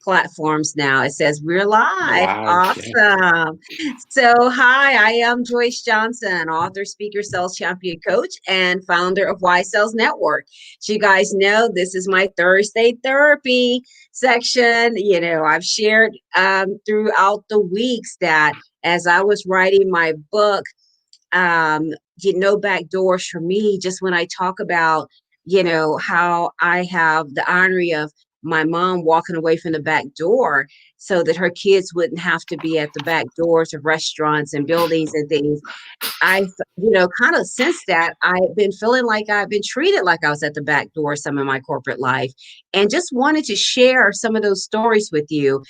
platforms now. It says we're live. Live, yes. Awesome. So, hi, I am Joyce Johnson, author, speaker, sales champion, coach, and founder of Y Sales Network. So, you guys know this is my Thursday therapy section. I've shared throughout the weeks that as I was writing my book, no back doors for me, just when I talk about how I have the irony of my mom walking away from the back door so that her kids wouldn't have to be at the back doors of restaurants and buildings and things. I, kind of since that, I've been feeling like I've been treated like I was at the back door some of my corporate life, and just wanted to share some of those stories with you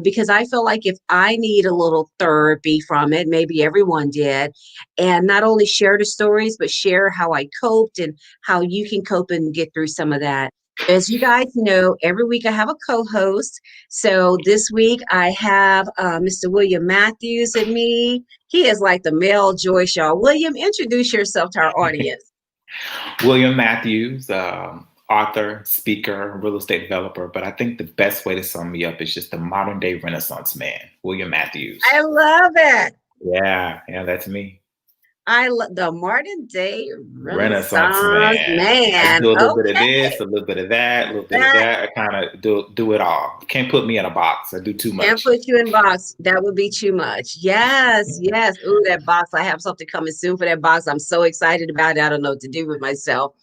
because I feel like if I need a little therapy from it, maybe everyone did, and not only share the stories, but share how I coped and how you can cope and get through some of that. As you guys know, every week I have a co-host. So this week I have Mr. William Matthews and me. He is like the male Joy Shaw. William, introduce yourself to our audience. William Matthews, author, speaker, real estate developer. But I think the best way to sum me up is just the modern day Renaissance man, William Matthews. I love it. Yeah, that's me. I love the modern day Renaissance Renaissance man. I man. do a little bit of Okay. this, a little bit of that, a little bit of That that. I kind of do it all. Can't put me in a box. I do too can't much. put you in box. That would be too much. Yes, yes. Ooh, that box. I have something coming soon for that box. I'm so excited about it. I don't know what to do with myself.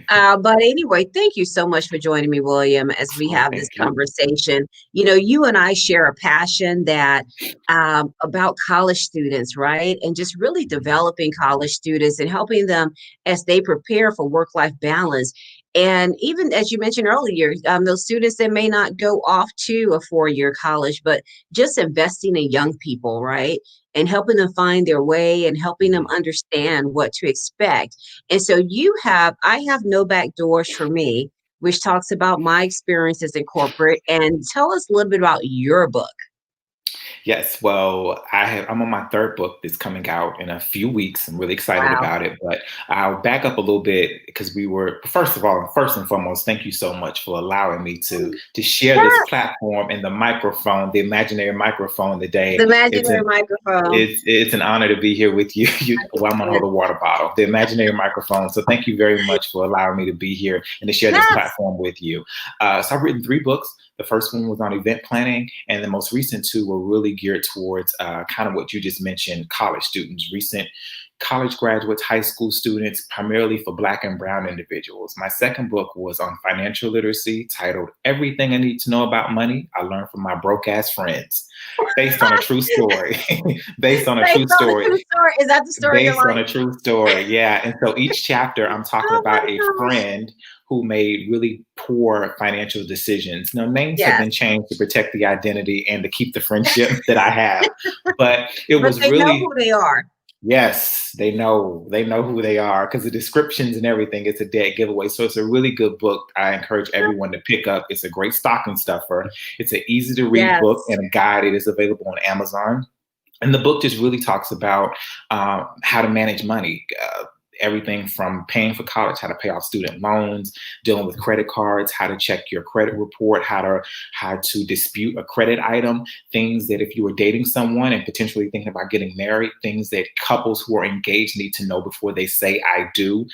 But anyway, thank you so much for joining me, William, as we Oh, have this thank you. conversation. You and I share a passion that about college students, right? And just really developing college students and helping them as they prepare for work-life balance. And even as you mentioned earlier, those students that may not go off to a four-year college, but just investing in young people, right? And helping them find their way and helping them Mhm. understand what to expect. And so I have No Back Doors for Me, which talks about my experiences in corporate. And tell us a little bit about your book. Yes, well, I'm on my third book that's coming out in a few weeks. I'm really excited Wow. about it, but I'll back up a little bit because first of all, first and foremost, thank you so much for allowing me to share this Yes, platform and the microphone, the imaginary microphone the today. It's imaginary an microphone. it's an honor to be here with you. Well, I'm gonna hold a water bottle, the imaginary microphone. So thank you very much for allowing me to be here and to share this Yes. platform with you. So I've written three books. The first one was on event planning, and the most recent two were really geared towards kind of what you just mentioned, college students, recent college graduates, high school students, primarily for Black and Brown individuals. My second book was on financial literacy, titled Everything I Need to Know About Money I Learned from My Broke Ass Friends, based on a true story. Based on a Based true on the story. true story. Is that the story of your Based on life? a true story, yeah. And so each chapter, I'm talking Oh my about a gosh. friend who made really poor financial decisions. Now, names have Yes. been changed to protect the identity and to keep the friendship that I have. But it But was they know really, who they are. yes, they know who they are because the descriptions and everything, it's a dead giveaway. So it's a really good book. I encourage everyone to pick up. It's a great stocking stuffer. It's an easy to read book Yes. and a guide. It is available on Amazon. And the book just really talks about how to manage money. Everything from paying for college, how to pay off student loans, dealing with credit cards, how to check your credit report, how to dispute a credit item, things that if you were dating someone and potentially thinking about getting married, things that couples who are engaged need to know before they say I do,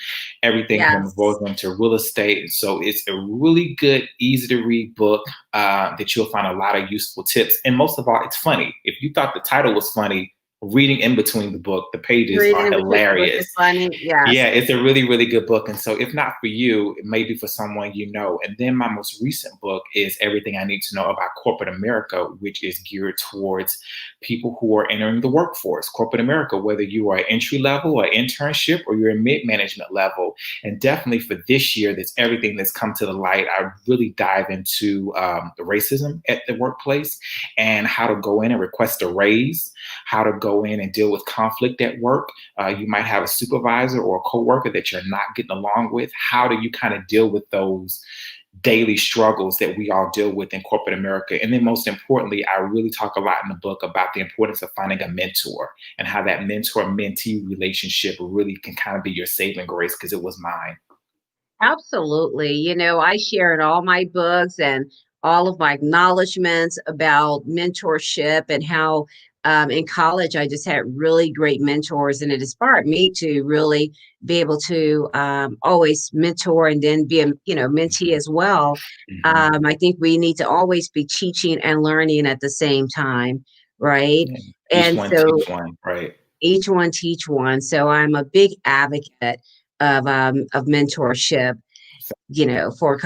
everything from Yes. involving into real estate. So it's a really good, easy to read book that you'll find a lot of useful tips. And most of all, it's funny. If you thought the title was funny, reading in between the book, the pages Reading are in between the book hilarious. is funny. Yes. Yeah, it's a really, really good book. And so, if not for you, it may be for someone you know. And then my most recent book is Everything I Need to Know About Corporate America, which is geared towards people who are entering the workforce, corporate America, whether you are entry level or internship or you're in mid management level. And definitely for this year, that's everything that's come to the light. I really dive into the racism at the workplace and how to go in and request a raise, how to go in and deal with conflict at work. You might have a supervisor or a coworker that you're not getting along with. How do you kind of deal with those daily struggles that we all deal with in corporate America? And then most importantly, I really talk a lot in the book about the importance of finding a mentor and how that mentor-mentee relationship really can kind of be your saving grace, because it was mine. Absolutely. I share in all my books, and all of my acknowledgments about mentorship and how in college I just had really great mentors, and it inspired me to really be able to always mentor and then be a mentee as well. Mhm. I think we need to always be teaching and learning at the same time, right? Yeah. Each And one so teach one, right? each one teach one. So I'm a big advocate of mentorship, So for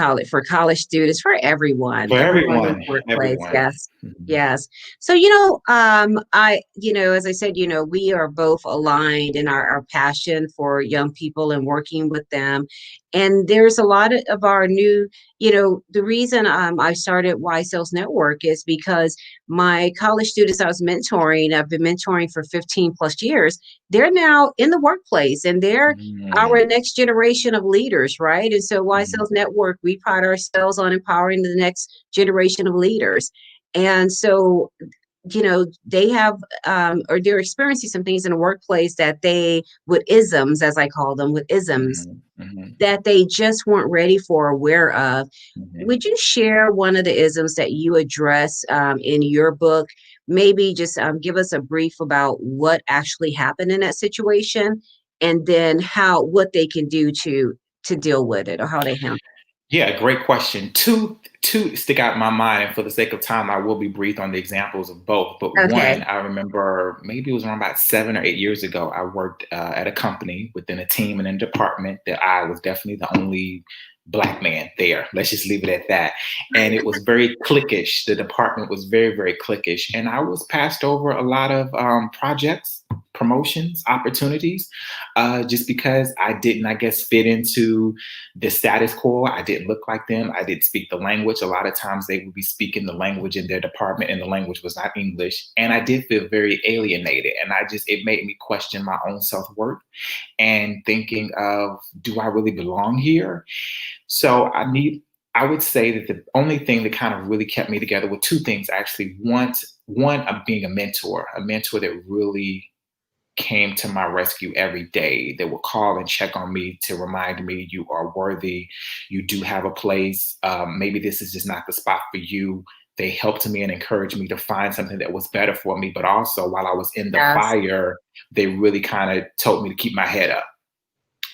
college students, for for everyone in the everyone, workplace. everyone. Yes. Mhm. Yes. So, as I said, we are both aligned in our passion for young people and working with them. And there's a lot of our new, the reason I started Y Sales Network is because my college students I was mentoring, I've been mentoring for 15 plus years. They're now in the workplace and they're Mm, our next generation of leaders, right? And so, Y mhm. Sales Network, we pride ourselves on empowering the next generation of leaders. And so, they have or they're experiencing some things in the workplace that they, with isms, as I call them, with isms Mhm, mhm, that they just weren't ready for, aware of. mhm. Would you share one of the isms that you address in your book? Maybe just give us a brief about what actually happened in that situation, and then what they can do to deal with it, or how they handle Yeah, great question. Two stick out in my mind, and for the sake of time, I will be brief on the examples of both. But it. one, Okay. I remember maybe it was around about 7 or 8 years ago. I worked at a company within a team and a department that I was definitely the only Black man there. Let's just leave it at that. And it was very cliquish. The department was very, very cliquish, and I was passed over a lot of projects, promotions, opportunities, just because I didn't, I guess, fit into the status quo. I didn't look like them. I didn't speak the language. A lot of times they would be speaking the language in their department and the language was not English. And I did feel very alienated. And it made me question my own self worth and thinking of, do I really belong here? So I would say that the only thing that kind of really kept me together were two things actually. One of being a mentor that really came to my rescue every day. They would call and check on me to remind me you are worthy. You do have a place. Maybe this is just not the spot for you. They helped me and encouraged me to find something that was better for me. But also, while I was in the Yes. fire, they really kind of told me to keep my head up.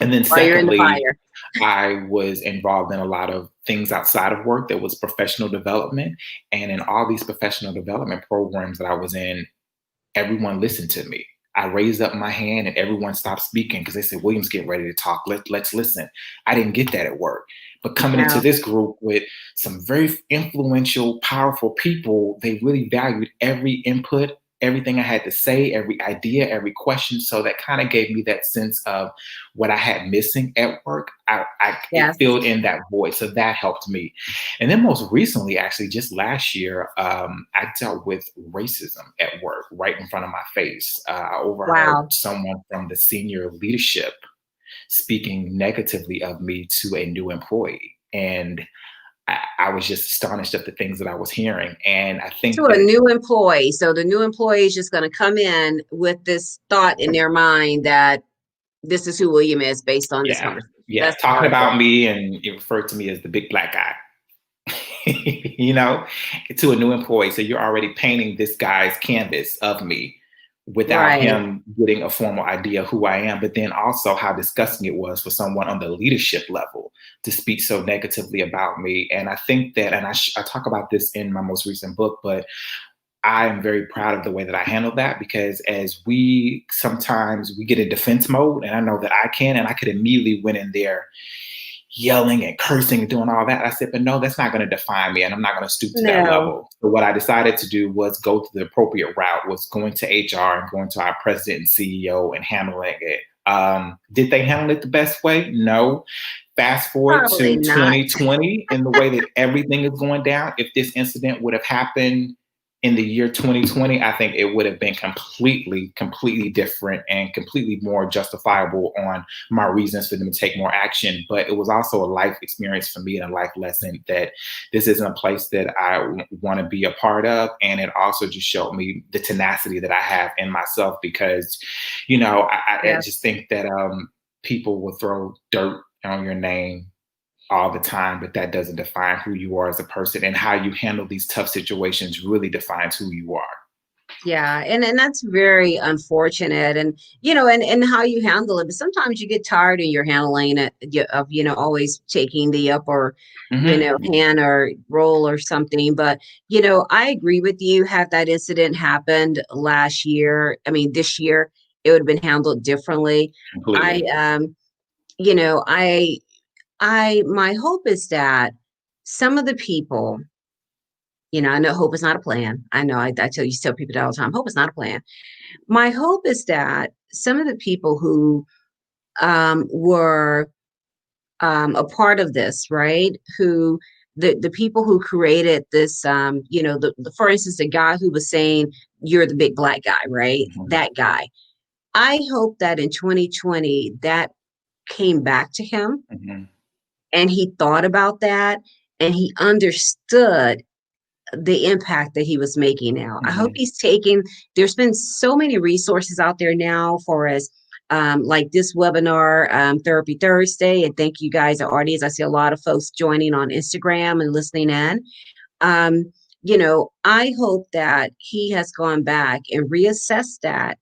And then, While you're in the secondly, fire. I was involved in a lot of things outside of work that was professional development. And in all these professional development programs that I was in, everyone listened to me. I raised up my hand and everyone stopped speaking because they said, William's getting ready to talk. Let's listen. I didn't get that at work. But coming into Yeah. this group with some very influential, powerful people, they really valued every input, everything I had to say, every idea, every question. So that kind of gave me that sense of what I had missing at work. It Yes. filled in that void. So that helped me. And then most recently, actually, just last year, I dealt with racism at work right in front of my face. I overheard Wow. someone from the senior leadership speaking negatively of me to a new employee. And I was just astonished at the things that I was hearing. And I To think a that, new employee. So the new employee is just going to come in with this thought in their mind that this is who William is based on this yeah, conversation. yeah, That's talking powerful. about me and you referred to me as the big black guy. you know, to a new employee. So you're already painting this guy's canvas of me without Right. him getting a formal idea of who I am, but then also how disgusting it was for someone on the leadership level to speak so negatively about me. And I think that, and I talk about this in my most recent book, but I am very proud of the way that I handled that because as we sometimes we get in defense mode, and I know that I can, and I could immediately went in there yelling and cursing and doing all that. I said, but no, that's not going to define me and I'm not going to stoop to that No. level. So what I decided to do was go to the appropriate route, was going to HR and going to our president and CEO and handling it. Did they handle it the best way? No. Fast forward Probably to not. 2020 in the way that everything is going down. If this incident would have happened in the year 2020, I think it would have been completely different and completely more justifiable on my reasons for them to take more action. But it was also a life experience for me and a life lesson that this isn't a place that I want to be a part of. And it also just showed me the tenacity that I have in myself because, I Yes. just think that people will throw dirt on your name all the time, but that doesn't define who you are as a person, and how you handle these tough situations really defines who you are. Yeah, and that's very unfortunate, and and how you handle it. But sometimes you get tired and you're handling it of always taking the upper Mm-hmm. hand or role or something. But I agree with you. Had that incident happened last year, I mean this year, it would have been handled differently. I Completely. you know I my hope is that some of the people, I know hope is not a plan. I know I tell people that all the time. Hope is not a plan. My hope is that some of the people who were a part of this, right? Who the people who created this, for instance, the guy who was saying you're the big black guy, right? Mm-hmm. That guy. I hope that in 2020 that came back to him Mm-hmm. and he thought about that and he understood the impact that he was making now. I hope Mm-hmm. he's taking, there's been so many resources out there now for us, like this webinar, Therapy Thursday. And thank you guys, our audience. I see a lot of folks joining on Instagram and listening in. I hope that he has gone back and reassessed that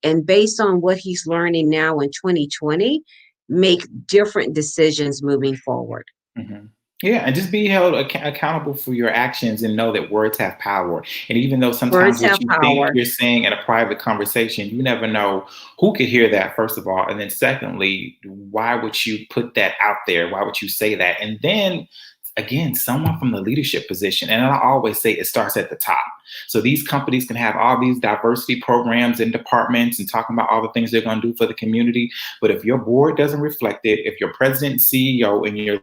and based on what he's learning now in 2020, make different decisions moving forward. Mm-hmm. Yeah, and just be held accountable for your actions and know that words have power. And even though sometimes Words what have you think power. you're saying in a private conversation, you never know who could hear that, first of all. And then secondly, why would you put that out there? Why would you say that? And then again, someone from the leadership position. And I always say it starts at the top. So these companies can have all these diversity programs and departments and talking about all the things they're going to do for the community. But if your board doesn't reflect it, if your president, CEO, and your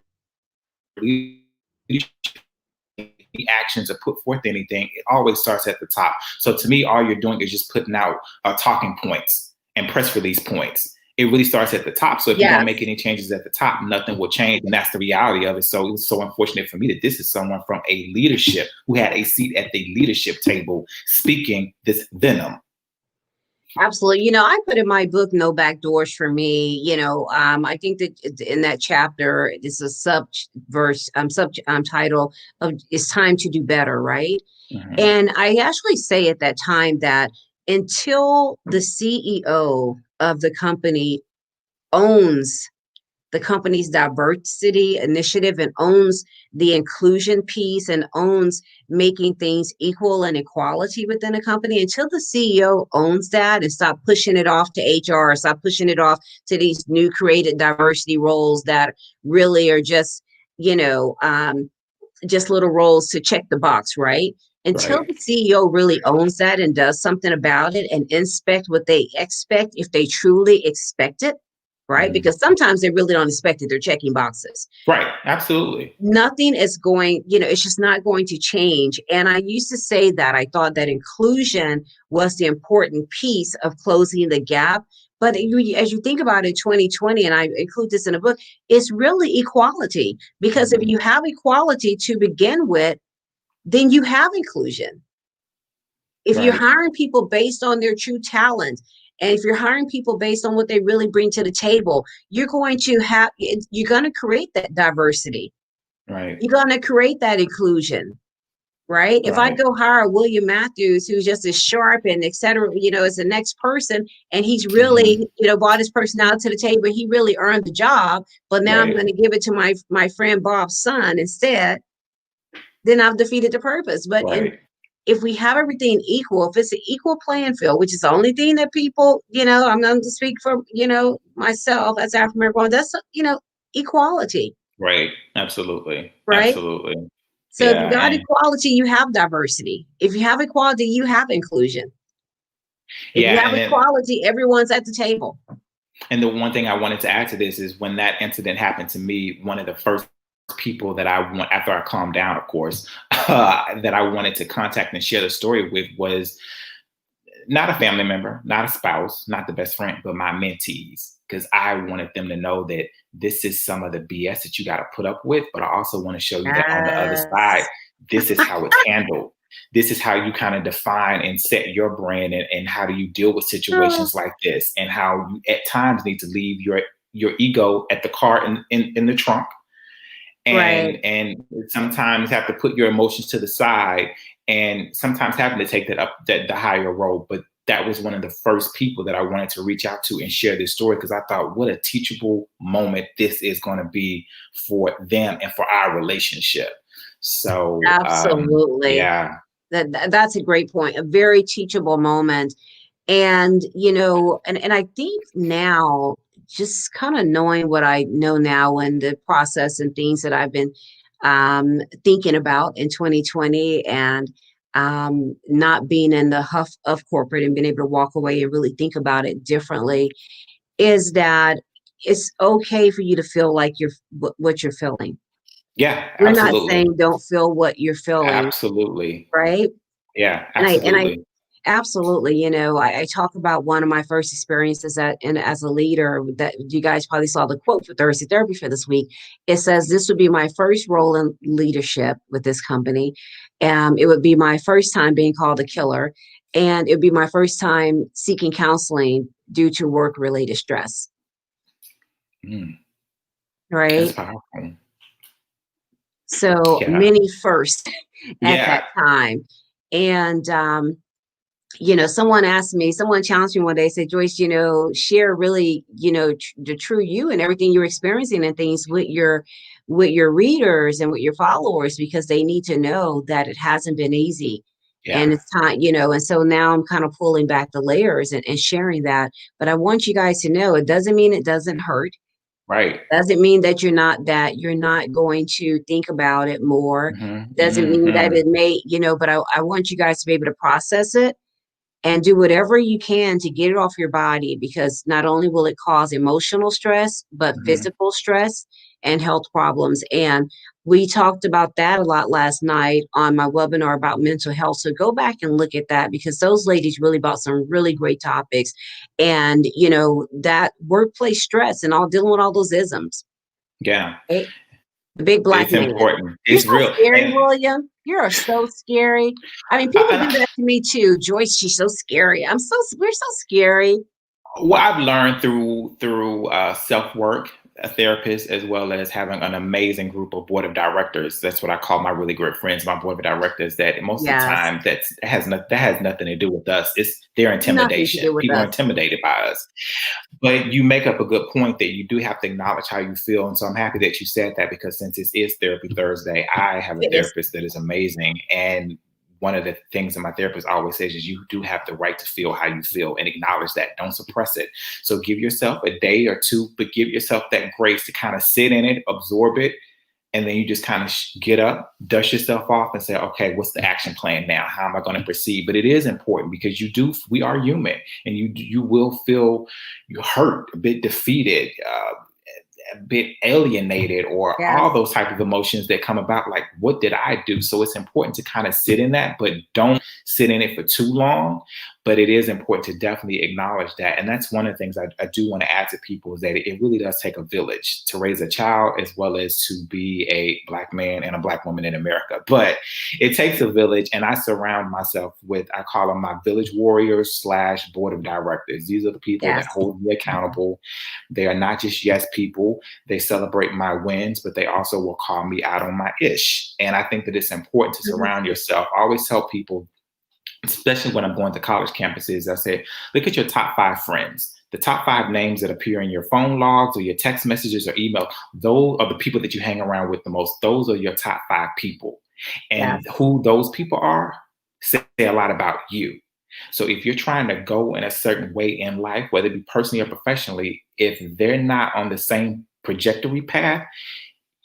actions or put forth anything, it always starts at the top. So to me, all you're doing is just putting out talking points and press release points. It really starts at the top. So if you don't make Yes. any changes at the top, nothing will change. And that's the reality of it. So it was so unfortunate for me that this is someone from a leadership who had a seat at the leadership table speaking this venom. Absolutely. I put in my book, No Back Doors for Me. I think that in that chapter, it's a title of It's Time to Do Better, right? Mm-hmm. And I actually say at that time that until the CEO of the company owns the company's diversity initiative and owns the inclusion piece and owns making things equal and equality within a company, until the CEO owns that and stop pushing it off to HR, stop pushing it off to these new created diversity roles that really are just little roles to check the box, right? Until Right. the CEO really owns that and does something about it and inspect what they expect, if they truly expect it, right? Mm-hmm. Because sometimes they really don't expect it. They're checking boxes. Right. Absolutely. Nothing is going, it's just not going to change. And I used to say that I thought that inclusion was the important piece of closing the gap. But as you think about it, 2020, and I include this in a book, it's really equality. Because if Mm-hmm. you have equality to begin with, then you have inclusion. If you're Right. hiring people based on their true talent, and if you're hiring people based on what they really bring to the table, you're going to create that diversity. Right. You're going to create that inclusion, right? If I Right. go hire William Matthews, who's just as sharp and et cetera, as the next person, and he's Mm-hmm. really, brought his personality to the table, he really earned the job, but now I'm Right. going to give it to my friend Bob's son instead, then I've defeated the purpose. But Right. if we have everything equal, if it's an equal playing field, which is the only thing that people, I'm going to speak for, myself as African American, that's, equality, Right. Absolutely. right? Absolutely. So if you Yeah. got And equality, you have diversity. If you have equality, you have inclusion. If you yeah, have and then equality, everyone's at the table. and the one thing I wanted to add to this is when that incident happened to me, one of the first people that I want, after I calmed down, of course, that I wanted to contact and share the story with was not a family member, not a spouse, not the best friend, but my mentees. Because I wanted them to know that this is some of the BS that you got to put up with. But I also want to show you that on the other side, Yes. this is how it's handled. This is how you kind of define and set your brand, and how do you deal with situations like this, and how you at times need to leave your ego at the car in the trunk, Right. and sometimes have to put your emotions to the side, and sometimes having to take the higher road. But that was one of the first people that I wanted to reach out to and share this story, because I thought, what a teachable moment this is going to be for them and for our relationship. So Absolutely. yeah. That's a great point. A very teachable moment. And, and I think now, just kind of knowing what I know now and the process and things that I've been thinking about in 2020, and not being in the huff of corporate and being able to walk away and really think about it differently, is that it's okay for you to feel like what you're feeling. Yeah, We're not absolutely. saying don't feel what you're feeling, Absolutely. right? Yeah, And I absolutely. absolutely, I talk about one of my first experiences as a leader, that you guys probably saw the quote for Thursday Therapy for this week. It says, "This would be my first role in leadership with this company. It would be my first time being called a killer, and it would be my first time seeking counseling due to work-related stress." Mm, that's Right? powerful. So Yeah. many firsts at Yeah. that time. And someone challenged me one day, said, "Joyce, share really, the true you and everything you're experiencing and things with your readers and with your followers, because they need to know that it hasn't been easy." And Yeah. it's time, and so now I'm kind of pulling back the layers and sharing that. But I want you guys to know, it doesn't mean it doesn't hurt. Right. Doesn't mean that you're not going to think about it more. Mhm, Doesn't mean that mhm. it may, but I want you guys to be able to process it and do whatever you can to get it off your body, because not only will it cause emotional stress, but Mhm. physical stress and health problems. And we talked about that a lot last night on my webinar about mental health. So go back and look at that, because those ladies really brought some really great topics. And, that workplace stress and all dealing with all those isms. Yeah, Right? The big black it's man. important. You're It's so real, scary, and William. You're so scary. I mean, people and do that to me too. Joyce, she's so scary. We're so scary. what I've learned through self work, a therapist, as well as having an amazing group of board of directors. That's what I call my really great friends, my board of directors. That most of the Yes. time, that has nothing to do with us. It's their Nothing to intimidation. do with People are us. intimidated by us. But you make up a good point that you do have to acknowledge how you feel. And so I'm happy that you said that, because since it is Therapy Thursday, I have a It is. therapist that is amazing. And one of the things that my therapist always says is you do have the right to feel how you feel and acknowledge that. Don't suppress it. So give yourself a day or two, but give yourself that grace to kind of sit in it, absorb it, and then you just kind of get up, dust yourself off, and say, okay, what's the action plan now? How am I going to proceed? But it is important, because we are human, and you will feel you hurt, a bit defeated, a bit alienated, or all Yes. those type of emotions that come about, like, what did I do? So it's important to kind of sit in that, but don't sit in it for too long. But it is important to definitely acknowledge that. And that's one of the things I do want to add to people, is that it really does take a village to raise a child, as well as to be a Black man and a Black woman in America. But it takes a village, and I surround myself with, I call them my village warriors / board of directors. These are the people that Yes. hold me accountable. They are not just yes people. They celebrate my wins, but they also will call me out on my ish. And I think that it's important to Mhm. surround yourself. I always tell people, especially when I'm going to college campuses, I say, look at your top 5 friends. The top 5 names that appear in your phone logs or your text messages or email, those are the people that you hang around with the most. Those are your top 5 people. And Yes. who those people are say a lot about you. So if you're trying to go in a certain way in life, whether it be personally or professionally, if they're not on the same trajectory path,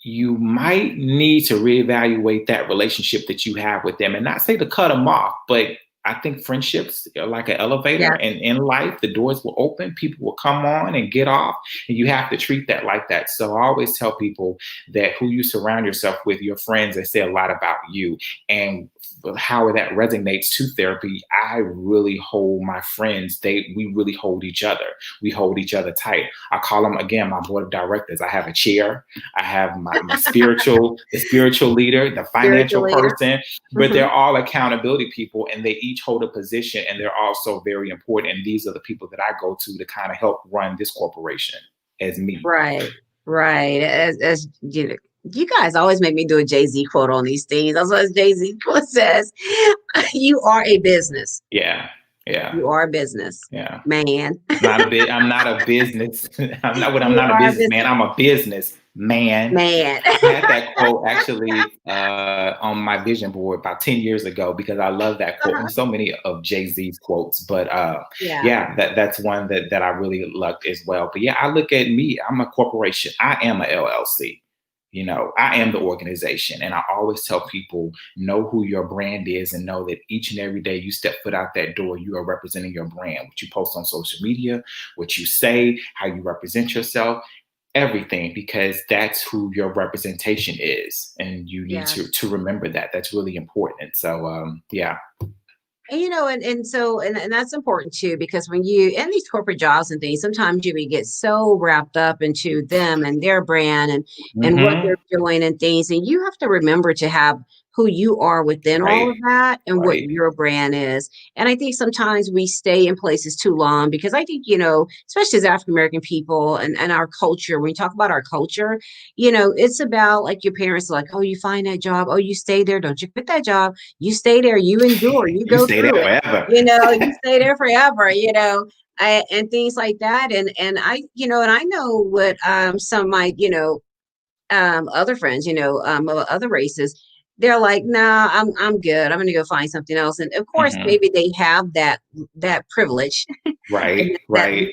you might need to reevaluate that relationship that you have with them, and not say to cut them off, but I think friendships are like an elevator, Yes. and in life, the doors will open, people will come on and get off, and you have to treat that like that. So I always tell people that who you surround yourself with, your friends, they say a lot about you. And how that resonates to therapy, I really hold my friends, we really hold each other. We hold each other tight. I call them, again, my board of directors. I have a chair. I have the spiritual leader, the Spiritual financial leader. person, but Hmm. they're all accountability people, and they each hold a position, and they're also very important. And these are the people that I go to kind of help run this corporation as me. Right. Right. As You guys always make me do a Jay-Z quote on these things. That's what Jay-Z quote says. You are a business. Yeah. Yeah. You are a business, Yeah. man. I'm not a business. I'm You not a are a businessman. business I'm a business man. man. I had that quote actually on my vision board about 10 years ago because I love that quote and Uh-huh. so many of Jay-Z's quotes. But Yeah. yeah, that's one that I really loved as well. But yeah, I look at me, I'm a corporation. I am a LLC. You know, I am the organization. And I always tell people, know who your brand is and know that each and every day you step foot out that door, you are representing your brand. What you post on social media, what you say, how you represent yourself, everything, because that's who your representation is. And you need Yes. to remember that. That's really important. So yeah. And and that's important too, because when you in these corporate jobs and things, sometimes you can get so wrapped up into them and their brand and what Hmm. they're doing and things. And you have to remember to have who you are within all Right. of that and what Right. your brand is. And I think sometimes we stay in places too long because I think, especially as African American people and our culture, when we talk about our culture, it's about like your parents are like, oh, you find that job, oh, you stay there, don't you quit that job, you stay there, you endure, you You go stay there through it, forever. you stay there forever, and things like that. And and I know what some of my, other friends, of other races, they're like, nah, I'm good. I'm gonna go find something else. And of course, Hmm. maybe they have that privilege and Right. that Right.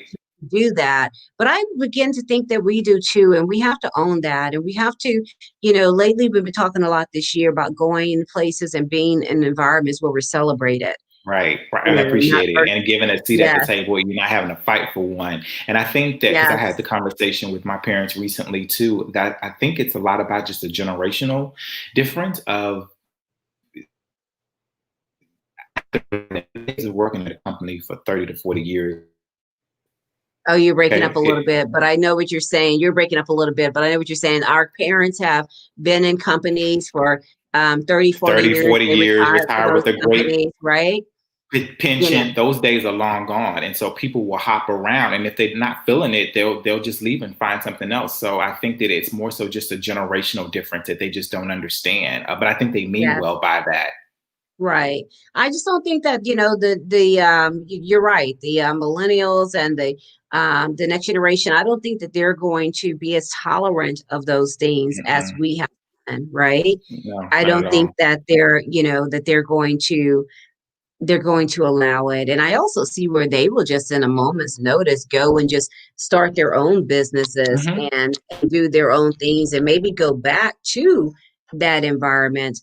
do that. But I begin to think that we do too, and we have to own that. And we have to, lately we've been talking a lot this year about going places and being in environments where we're celebrated. Right, right, and I Not appreciate it, and giving a seat at the yes, table, you're not having to fight for one. And I think that because I had the yes. conversation with my parents recently too, that I think it's a lot about just a generational difference of working at a company for 30 to 40 years. Oh, you're breaking up Okay, a little bit, but I know what you're saying. You're breaking up a little bit, but I know what you're saying. Our parents have been in companies for 30, 40 30, years. 40 They years, retired for retire those with a great companies, right? You know, pension. Those days are long gone, and so people will hop around, and if they're not feeling it, they'll just leave and find something else. So I think that it's more so just a generational difference that they just don't understand. But I think they mean yes, well by that. right. I just don't think that, you're right. The millennials and the next generation, I don't think that they're going to be as tolerant of those things as Mm-mm. we have been, right? No, I not at don't think all. that they're going to allow it. And I also see where they will just in a moment's notice go and just start their own businesses Hmm. and do their own things and maybe go back to that environment.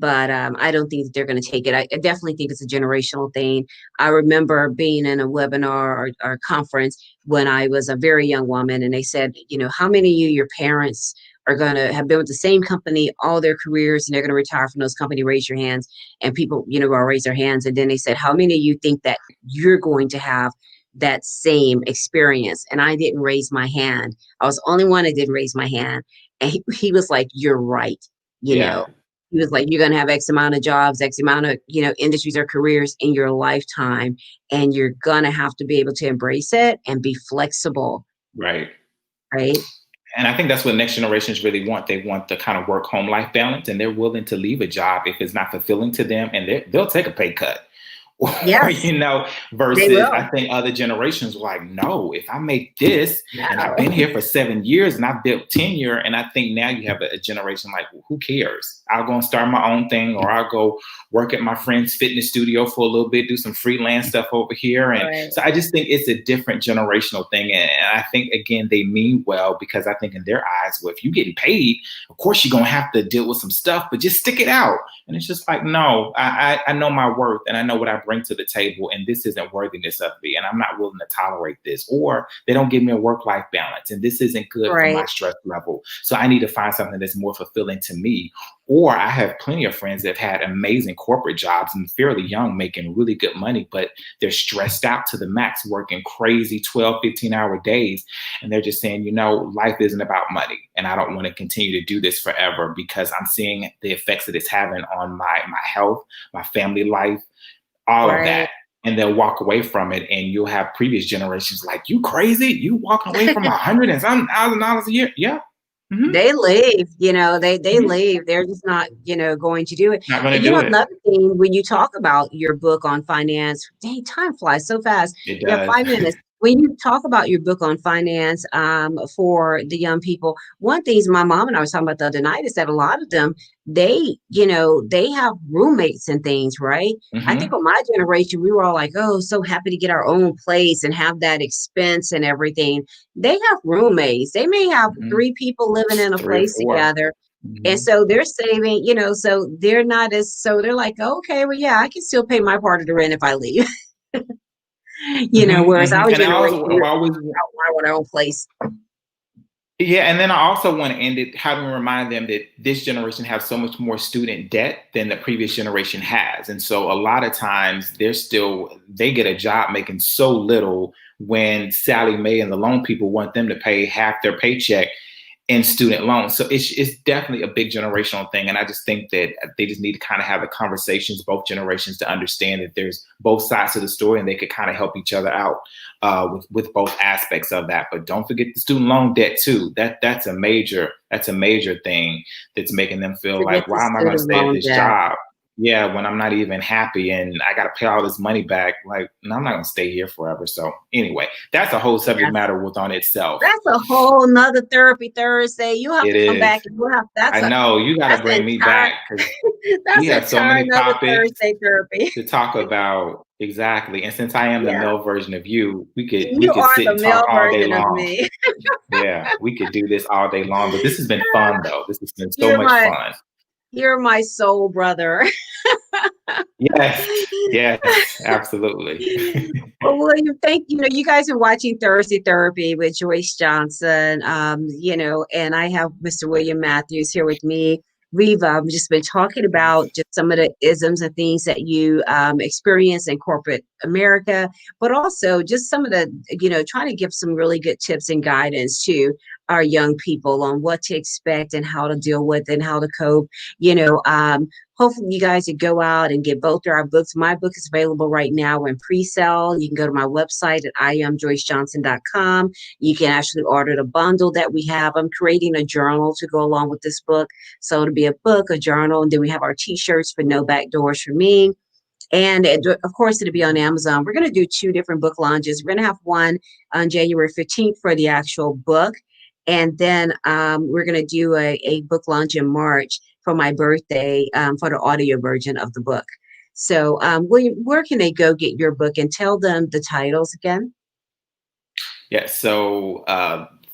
But I don't think that they're going to take it. I definitely think it's a generational thing. I remember being in a webinar or conference when I was a very young woman, and they said, how many of you, your parents, are going to have been with the same company all their careers and they're going to retire from those company? Raise your hands. And people, will raise their hands. And then they said, how many of you think that you're going to have that same experience? And I didn't raise my hand. I was the only one that didn't raise my hand. And he was like, you're right. You Yeah. know, he was like, you're going to have X amount of jobs, X amount of, industries or careers in your lifetime. And you're going to have to be able to embrace it and be flexible, Right. right? And I think that's what next generations really want. They want the kind of work home life balance, and they're willing to leave a job if it's not fulfilling to them, and they'll take a pay cut. Or, Yes, they versus I will. think other generations were like, no, if I make this and I've been No. here for 7 years and I've built tenure, and I think now you have a generation like, well, who cares? I'll go and start my own thing, or I'll go work at my friend's fitness studio for a little bit, do some freelance stuff over here. And Right. so I just think it's a different generational thing. And I think, again, they mean well because I think in their eyes, well, if you're getting paid, of course you're going to have to deal with some stuff, but just stick it out. And it's just like, no, I know my worth and I know what I bring to the table, and this isn't worthiness of me, and I'm not willing to tolerate this. Or they don't give me a work-life balance, and this isn't good for my Right. stress level. So I need to find something that's more fulfilling to me. Or I have plenty of friends that have had amazing corporate jobs and fairly young, making really good money, but they're stressed out to the max, working crazy 12, 15-hour days. And they're just saying, life isn't about money. And I don't want to continue to do this forever because I'm seeing the effects that it's having on my health, my family life, all of Right. that. And they'll walk away from it. And you'll have previous generations like, you crazy? You walking away from $100 and some $1,000 a year? Yeah. Mhm. They leave, they Mhm. leave. They're just not, going to do it. Not gonna And do it. another thing, when you talk about your book on finance, dang, time flies so fast. It We have does. 5 minutes. When you talk about your book on finance, for the young people, one thing my mom and I was talking about the other night is that a lot of them, they have roommates and things, right? I think Mhm. with my generation, we were all like, oh, so happy to get our own place and have that expense and everything. They have roommates. They may have Mhm. 3 people living in a 3 or place 4. together. And Mhm. so they're saving, so they're not as, so they're like, okay, well, yeah, I can still pay my part of the rent if I leave. Mhm, Whereas mhm, our and I generation, also we I've were always out want our own place. Yeah, and then I also want to end it having to remind them that this generation has so much more student debt than the previous generation has. And so a lot of times they get a job making so little when Sally Mae and the loan people want them to pay half their paycheck in student loans. So it's definitely a big generational thing. And I just think that they just need to kind of have the conversations, both generations, to understand that there's both sides to the story and they could kind of help each other out with both aspects of that. But don't forget the student loan debt too. That's a major thing that's making them feel Forget like, the why am I going to student stay at loan this debt. job? Yeah, when I'm not even happy and I got to pay all this money back, like, no, I'm not going to stay here forever. So anyway, that's a whole subject Yes. matter within itself. That's a whole nother therapy Thursday. You have It to come is. back and we'll have I know you got to that's bring an me entire back because we that's an have so entire many another topics Thursday therapy. to talk about. Exactly. And since I am the Yeah. male version of you, we could You we could are sit the and talk male all day version of long. me. Yeah, we could do this all day long. But this has been fun though. This has been so You're much my fun. you're my soul brother. Yes, yes, absolutely. Well, William, thank you guys are watching Thursday Therapy with Joyce Johnson. And I have Mr. William Matthews here with me. We've just been talking about just some of the isms and things that you experience in corporate America, but also just some of the, trying to give some really good tips and guidance to our young people on what to expect and how to deal with and how to cope. You know, um, Hopefully you guys would go out and get both of our books. My book is available right now in pre-sale. You can go to my website at iamjoycejohnson.com. You can actually order the bundle that we have. I'm creating a journal to go along with this book. So it'll be a book, a journal, and then we have our t-shirts for No Back Doors for Me. And of course, it'll be on Amazon. We're going to do 2 different book launches. We're going to have one on January 15th for the actual book. And then we're going to do a book launch in March for my birthday for the audio version of the book. So, William, where can they go get your book and tell them the titles again? Yeah, so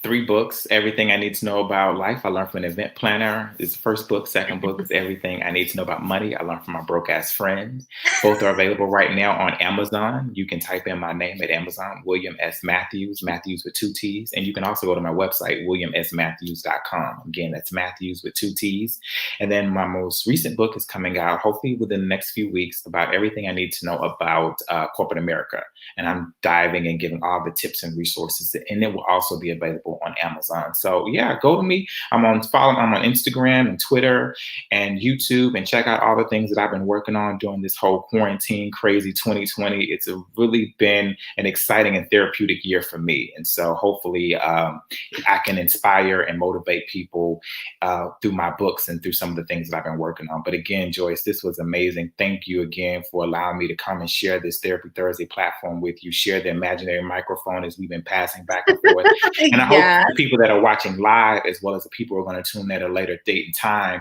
3 books, Everything I Need to Know About Life, I learned from an event planner is the first book. Second book is Everything I Need to Know About Money, I learned from my broke ass friend. Both are available right now on Amazon. You can type in my name at Amazon, William S. Matthews, Matthews with 2 T's. And you can also go to my website, williamsmatthews.com. Again, that's Matthews with 2 T's. And then my most recent book is coming out, hopefully within the next few weeks, about everything I need to know about corporate America. And I'm diving and giving all the tips and resources, and it will also be available on Amazon. So yeah, go to me. I'm on Instagram and Twitter and YouTube, and check out all the things that I've been working on during this whole quarantine crazy 2020. It's really been an exciting and therapeutic year for me, and so hopefully I can inspire and motivate people through my books and through some of the things that I've been working on. But again, Joyce, this was amazing. Thank you again for allowing me to come and share this Therapy Thursday platform with you, share the imaginary microphone as we've been passing back and forth. And I hope Yes. the people that are watching live, as well as the people who are going to tune in at a later date and time,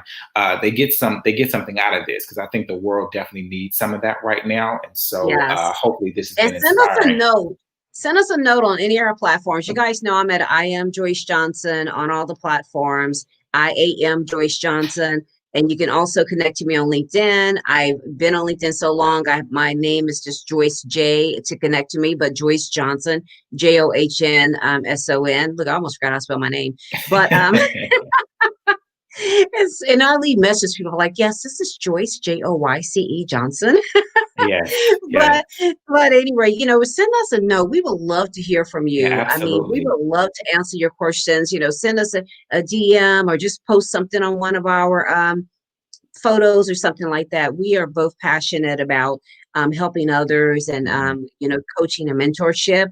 they get something out of this, because I think the world definitely needs some of that right now. And so Yes. hopefully this has And been send us a inspiring. note. Send us a note on any of our platforms. You guys know I'm at I am Joyce Johnson on all the platforms. I am Joyce Johnson. And you can also connect to me on LinkedIn. I've been on LinkedIn so long. My name is just Joyce J to connect to me, but Joyce Johnson, JOHN, Look, I almost forgot how to spell my name. But and I leave messages. People are like, yes, this is Joyce, Joyce Johnson. Yes, but yes. but anyway, send us a note. We would love to hear from Yeah, you. I mean, we absolutely. would love to answer your questions. Send us a DM or just post something on one of our photos or something like that. We are both passionate about helping others and Mhm. coaching and mentorship.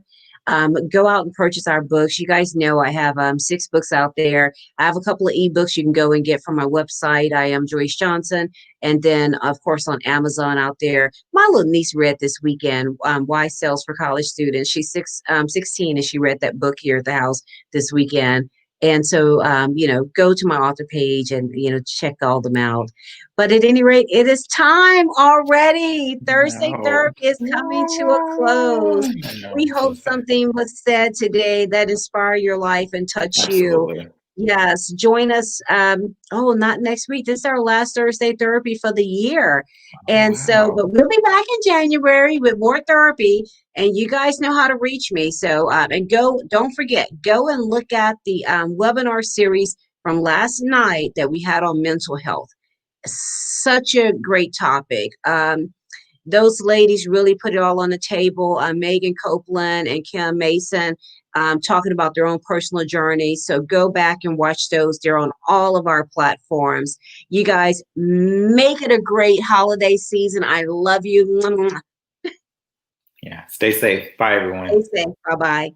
Go out and purchase our books. You guys know I have 6 books out there. I have a couple of ebooks you can go and get from my website. I am Joyce Johnson. And then, of course, on Amazon out there. My little niece read this weekend, Why Sales for College Students. She's 16, and she read that book here at the house this weekend. And so, go to my author page and, check all them out. But at any rate, it is time already. Thursday No. Therapy is coming to a close. I know, We I'm so hope sad. something was said today that inspire your life and touch you. Absolutely. Yes, join us. Not next week. This is our last Thursday Therapy for the year. And so, Wow. but we'll be back in January with more therapy. And you guys know how to reach me. So, don't forget, go and look at the webinar series from last night that we had on mental health. Such a great topic. Those ladies really put it all on the table. Megan Copeland and Kim Mason talking about their own personal journey. So go back and watch those. They're on all of our platforms. You guys make it a great holiday season. I love you. Yeah. Stay safe. Bye, everyone. Stay safe. Bye-bye.